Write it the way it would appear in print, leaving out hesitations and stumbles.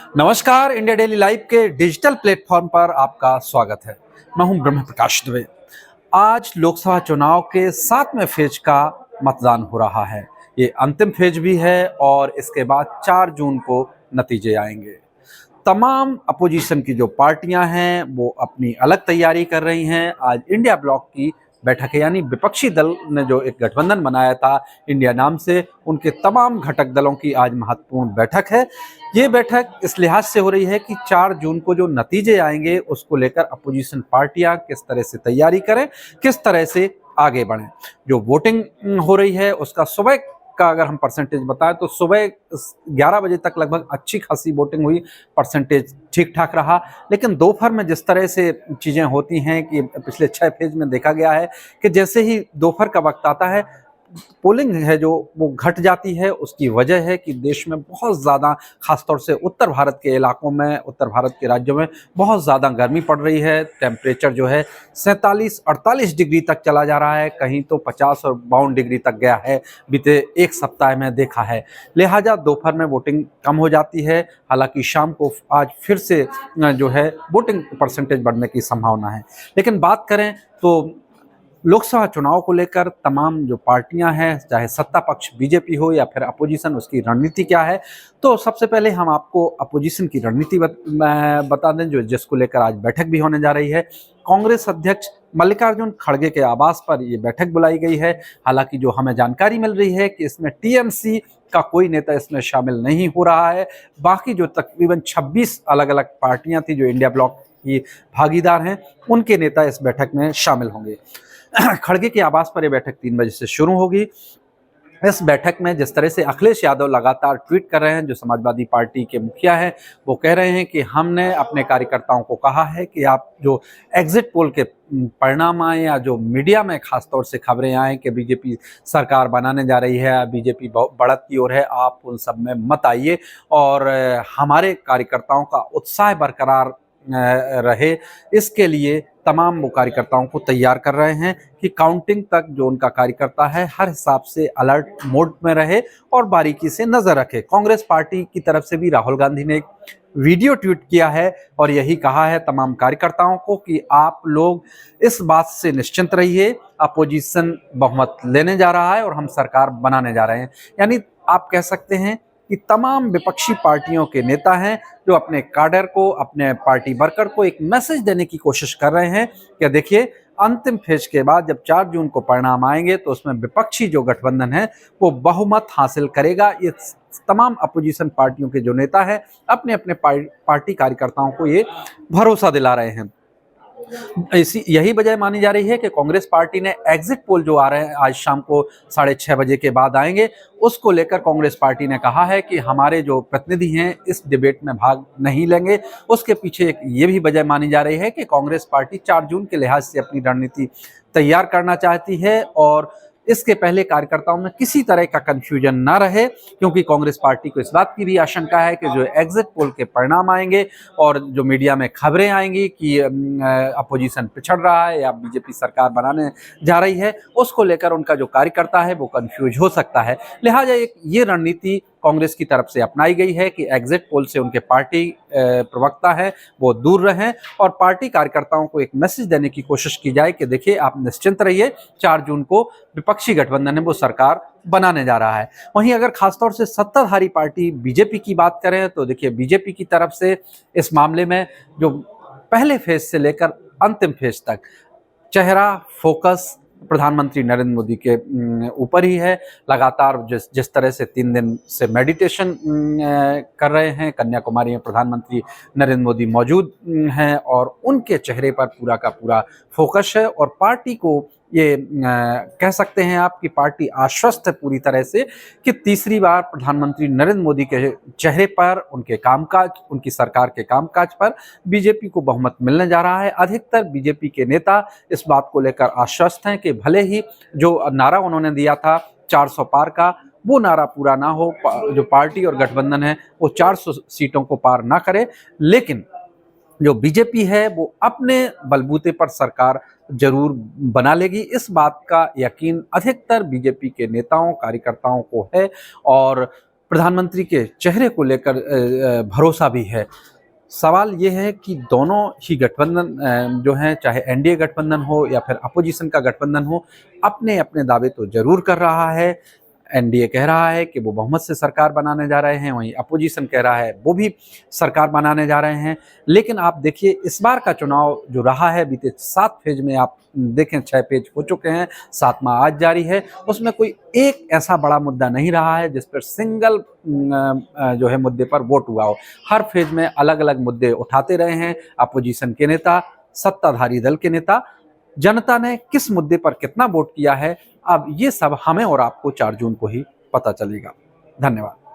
नमस्कार, India daily live के digital platform पर आपका स्वागत है। मैं हूं ब्रह्म प्रकाश दुबे। आज लोकसभा चुनाव के 7वें फेज का मतदान हो रहा है। ये अंतिम फेज भी है और इसके बाद 4 जून को नतीजे आएंगे। तमाम अपोजिशन की जो पार्टियां हैं वो अपनी अलग तैयारी कर रही हैं। आज इंडिया ब्लॉक की बैठक है, यानी विपक्षी दल ने जो एक गठबंधन बनाया था इंडिया नाम से, उनके तमाम घटक दलों की आज महत्वपूर्ण बैठक है। ये बैठक इस लिहाज से हो रही है कि 4 जून को जो नतीजे आएंगे उसको लेकर अपोजिशन पार्टियां किस तरह से तैयारी करें, किस तरह से आगे बढ़ें। जो वोटिंग हो रही है उसका सुबह का अगर हम परसेंटेज बताएं तो सुबह 11 बजे तक लगभग अच्छी खासी वोटिंग हुई, परसेंटेज ठीक ठाक रहा। लेकिन दोपहर में जिस तरह से चीज़ें होती हैं कि पिछले 6 फेज में देखा गया है कि जैसे ही दोपहर का वक्त आता है पोलिंग है जो वो घट जाती है। उसकी वजह है कि देश में बहुत ज़्यादा, खासतौर से उत्तर भारत के इलाकों में, उत्तर भारत के राज्यों में बहुत ज़्यादा गर्मी पड़ रही है। टेम्परेचर जो है 47-48 डिग्री तक चला जा रहा है, कहीं तो 50 और 52 डिग्री तक गया है, बीते एक सप्ताह में देखा है। लिहाजा दोपहर में वोटिंग कम हो जाती है। हालांकि शाम को आज फिर से जो है वोटिंग परसेंटेज बढ़ने की संभावना है। लेकिन बात करें तो लोकसभा चुनाव को लेकर तमाम जो पार्टियां हैं, चाहे सत्ता पक्ष बीजेपी हो या फिर अपोजिशन, उसकी रणनीति क्या है। तो सबसे पहले हम आपको अपोजिशन की रणनीति बता दें जो जिसको लेकर आज बैठक भी होने जा रही है। कांग्रेस अध्यक्ष मल्लिकार्जुन खड़गे के आवास पर ये बैठक बुलाई गई है। हालांकि जो हमें जानकारी मिल रही है कि इसमें टीएमसी का कोई नेता इसमें शामिल नहीं हो रहा है। बाकी जो तकरीबन 26 अलग अलग पार्टियां थी जो इंडिया ब्लॉक की भागीदार हैं, उनके नेता इस बैठक में शामिल होंगे। खड़गे के आवास पर यह बैठक 3 बजे से शुरू होगी। इस बैठक में जिस तरह से अखिलेश यादव लगातार ट्वीट कर रहे हैं, जो समाजवादी पार्टी के मुखिया हैं, वो कह रहे हैं कि हमने अपने कार्यकर्ताओं को कहा है कि आप जो एग्जिट पोल के परिणाम आए या जो मीडिया में खासतौर से खबरें आए कि बीजेपी सरकार बनाने जा रही है, बीजेपी बढ़त की ओर है, आप उन सब में मत आइए और हमारे कार्यकर्ताओं का उत्साह बरकरार रहे, इसके लिए तमाम वो कार्यकर्ताओं को तैयार कर रहे हैं कि काउंटिंग तक जो उनका कार्यकर्ता है हर हिसाब से अलर्ट मोड में रहे और बारीकी से नजर रखे। कांग्रेस पार्टी की तरफ से भी राहुल गांधी ने एक वीडियो ट्वीट किया है और यही कहा है तमाम कार्यकर्ताओं को कि आप लोग इस बात से निश्चिंत रहिए, अपोजिशन बहुमत लेने जा रहा है और हम सरकार बनाने जा रहे हैं। यानी आप कह सकते हैं कि तमाम विपक्षी पार्टियों के नेता हैं जो अपने काडर को, अपने पार्टी वर्कर को एक मैसेज देने की कोशिश कर रहे हैं कि देखिए, अंतिम फेज के बाद जब 4 जून को परिणाम आएंगे तो उसमें विपक्षी जो गठबंधन है वो बहुमत हासिल करेगा। ये तमाम अपोजिशन पार्टियों के जो नेता हैं अपने अपने पार्टी कार्यकर्ताओं को ये भरोसा दिला रहे हैं। इसी यही वजह मानी जा रही है कि कांग्रेस पार्टी ने एग्जिट पोल जो आ रहे हैं आज शाम को 6:30 बजे के बाद आएंगे, उसको लेकर कांग्रेस पार्टी ने कहा है कि हमारे जो प्रतिनिधि हैं इस डिबेट में भाग नहीं लेंगे। उसके पीछे एक ये भी वजह मानी जा रही है कि कांग्रेस पार्टी 4 जून के लिहाज से अपनी रणनीति तैयार करना चाहती है और इसके पहले कार्यकर्ताओं में किसी तरह का कंफ्यूजन ना रहे, क्योंकि कांग्रेस पार्टी को इस बात की भी आशंका है कि जो एग्जिट पोल के परिणाम आएंगे और जो मीडिया में खबरें आएंगी कि अपोजिशन पिछड़ रहा है या बीजेपी सरकार बनाने जा रही है, उसको लेकर उनका जो कार्यकर्ता है वो कंफ्यूज हो सकता है। लिहाजा एक ये रणनीति कांग्रेस की तरफ से अपनाई गई है कि एग्जिट पोल से उनके पार्टी प्रवक्ता है वो दूर रहें और पार्टी कार्यकर्ताओं को एक मैसेज देने की कोशिश की जाए कि देखिए, आप निश्चिंत रहिए, 4 जून को विपक्षी गठबंधन है वो सरकार बनाने जा रहा है। वहीं अगर खासतौर से सत्ताधारी पार्टी बीजेपी की बात करें तो देखिए, बीजेपी की तरफ से इस मामले में जो पहले फेज से लेकर अंतिम फेज तक चेहरा फोकस प्रधानमंत्री नरेंद्र मोदी के ऊपर ही है। लगातार जिस तरह से 3 दिन से मेडिटेशन कर रहे हैं, कन्याकुमारी में प्रधानमंत्री नरेंद्र मोदी मौजूद हैं और उनके चेहरे पर पूरा का पूरा फोकस है और पार्टी को ये कह सकते हैं आप कि पार्टी आश्वस्त है पूरी तरह से कि तीसरी बार प्रधानमंत्री नरेंद्र मोदी के चेहरे पर, उनके कामकाज, उनकी सरकार के कामकाज पर बीजेपी को बहुमत मिलने जा रहा है। अधिकतर बीजेपी के नेता इस बात को लेकर आश्वस्त हैं कि भले ही जो नारा उन्होंने दिया था 400 पार का, वो नारा पूरा ना हो, जो पार्टी और गठबंधन है वो 400 सीटों को पार ना करे, लेकिन जो बीजेपी है वो अपने बलबूते पर सरकार जरूर बना लेगी। इस बात का यकीन अधिकतर बीजेपी के नेताओं कार्यकर्ताओं को है और प्रधानमंत्री के चेहरे को लेकर भरोसा भी है। सवाल ये है कि दोनों ही गठबंधन जो हैं, चाहे एनडीए गठबंधन हो या फिर अपोजिशन का गठबंधन हो, अपने-अपने दावे तो ज़रूर कर रहा है। एनडीए कह रहा है कि वो बहुमत से सरकार बनाने जा रहे हैं, वहीं अपोजिशन कह रहा है वो भी सरकार बनाने जा रहे हैं। लेकिन आप देखिए इस बार का चुनाव जो रहा है, बीते 7 फेज़ में आप देखें 6 फेज़ हो चुके हैं, 7वां आज जारी है। उसमें कोई एक ऐसा बड़ा मुद्दा नहीं रहा है जिस पर सिंगल जो है मुद्दे पर वोट हुआ हो। हर फेज़ में अलग-अलग मुद्दे उठाते रहे हैं अपोजिशन के नेता, सत्ताधारी दल के नेता। जनता ने किस मुद्दे पर कितना वोट किया है, अब ये सब हमें और आपको 4 जून को ही पता चलेगा। धन्यवाद।